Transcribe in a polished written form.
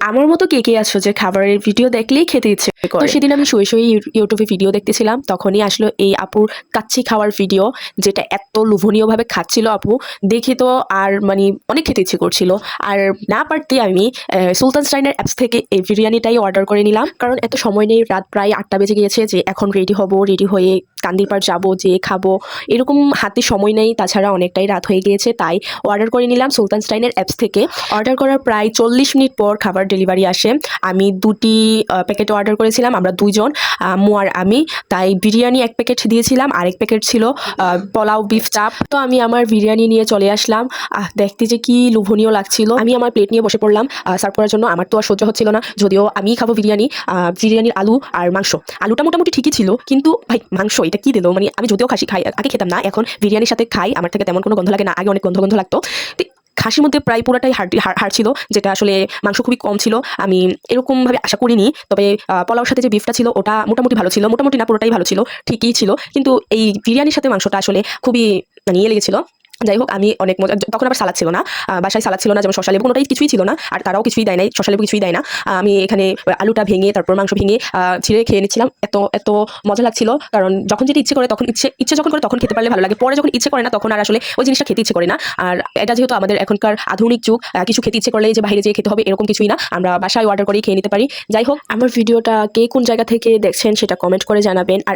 আমার মতো কে আছো যে খাবারের ভিডিও দেখলেই খেতে ইচ্ছে করে? তো সেদিন আমি শুয়ে শুয়ে ইউটিউবে ভিডিও দেখতেছিলাম, তখনই আসলো এই আপুর কাচ্চি খাওয়ার ভিডিও, যেটা এত লোভনীয়ভাবে খাচ্ছিল আপু। দেখে তো আর মানে অনেক খেতে ইচ্ছে করছিল। আর না পারতে আমি সুলতান স্টাইনের অ্যাপস থেকে এই বিরিয়ানিটাই অর্ডার করে নিলাম, কারণ এত সময় নেই। রাত প্রায় 8টা বেজে গিয়েছে, যে এখন রেডি হব, রেডি হয়ে কান্দির পাড় যাবো, যে খাবো, এরকম হাতে সময় নেই। তাছাড়া অনেকটাই রাত হয়ে গিয়েছে, তাই অর্ডার করে নিলাম সুলতান স্টাইনের অ্যাপস থেকে। অর্ডার করার প্রায় 40 মিনিট পর খাবার ডেলিভারি আসে। আমি 2টি প্যাকেট অর্ডার করেছিলাম, আমরা 2জন, আম্মু আর আমি। তাই বিরিয়ানি 1 প্যাকেট দিয়েছিলাম, আরেক প্যাকেট ছিল পোলাও বিফ চাপ। তো আমি আমার বিরিয়ানি নিয়ে চলে আসলাম। দেখতে যে কি লোভনীয় লাগছিল। আমি আমার প্লেট নিয়ে বসে পড়লাম সার্ভ করার জন্য। আমার তো আর সহ্য হচ্ছিল না, যদিও আমি খাবো বিরিয়ানি। বিরিয়ানির আলু আর মাংস, আলুটা মোটামুটি ঠিকই ছিল, কিন্তু ভাই মাংস এটা কি দিল। মানে আমি যদিও খাসি খাই, আগে খেতাম না, এখন বিরিয়ানির সাথে খাই, আমার থেকে তেমন কোনো গন্ধ লাগে না। আগে অনেক গন্ধ গন্ধ লাগতো। খাসির মধ্যে প্রায় পুরাটাই হাড় ছিল, যেটা আসলে মাংস খুবই কম ছিল। আমি এরকম ভাবে আশা করিনি। তবে পোলাওর সাথে যে বিফটা ছিল ওটা মোটামুটি ভালো ছিল, মোটামুটি না পুরোটাই ভালো ছিল, ঠিকই ছিল। কিন্তু এই বিরিয়ানির সাথে মাংসটা আসলে খুবই মানে ইয়ে লেগেছিল। যাই হোক, আমি অনেক মজা। তখন আবার সালাদ ছিল না, বাসায় সালাদ ছিল না, যেমন শসা লেবু কোনোটাই কিছুই ছিল না, আর তারাও কিছুই দেয় নাই, শসা লেবু কিছুই দেয় না। আমি এখানে আলুটা ভেঙে তারপর মাংস ভেঙে ছিঁড়ে খেয়ে নিচ্ছিলাম। এত এত মজা লাগছিল, কারণ যখন যেটা ইচ্ছে করে তখন ইচ্ছে যখন করে তখন খেতে পারলে ভালো লাগে। পরে যখন ইচ্ছে করে না তখন আর আসলে ওই জিনিসটা খেতে ইচ্ছে করে না। আর এটা যেহেতু আমাদের এখনকার আধুনিক যুগ, কিছু খেতে ইচ্ছে করলে যে বাইরে যেয়ে খেতে হবে এরকম কিছুই না, আমরা বাসায় অর্ডার করেই খেয়ে নিতে পারি। যাই হোক, আমার ভিডিওটা কে কোন জায়গা থেকে দেখছেন সেটা কমেন্ট করে জানাবেন। আর